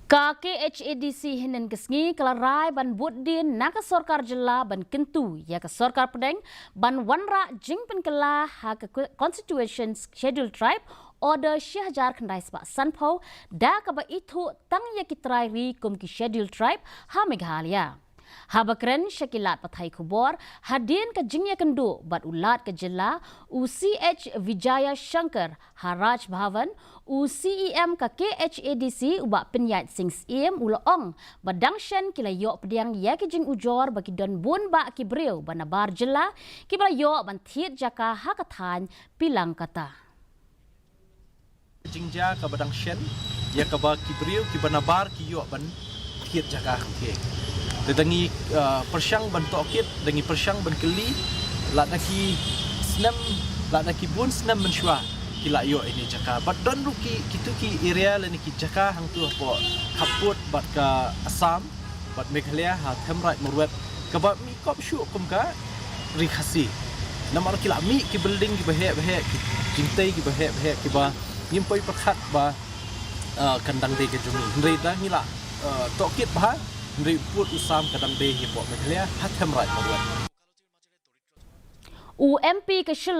KKHADC hinan kesngi kelarai ban buddin naka sorkar jela ban kentu ya ke sorkar pedeng ban wanra jing pen kelah ha ke constitution schedule tribe order syahjar kendai sebab sanpau da ke ba itu tang ya kitrai ri kum ki schedule tribe ha Meghalaya. Habakren Syakilat Pathai Kubor hadin ke jingya kendu bat ulat ke jela UCH Vijaya Shankar Haraj Bhavan UCEM ke KHADC ubak penyat sings im ulaong badangshan kila yok pediang ya ke jing ujor bagi don bun ba ki breu banabar jela ki bala yok ban thiet jaka hakathan pilang kata jingja ke badangshan ya ke ba ki breu ki banabar ki yok ban thiet jaka ke Dengi persyang bentuk kit, dengi persyang benkeli, lak naki senam, lak naki bun senam mensyua, kila yo ini jaka. But don ruki kitu ki area leni ki jaka hang tu apa kaput bat ke Assam, bat Meghalaya ha temrai murwet, kebat mi kop syuk kum ka rikasi. Nama kila mi ki building ki bahek ki jintai ki bahek ki ba nyimpoi perkat ba kandang de ke jumi. Hendai dah ngila tokit bah. Report usam kadang deh hipok Meghalaya hatem right murwet. UMP ke Shillong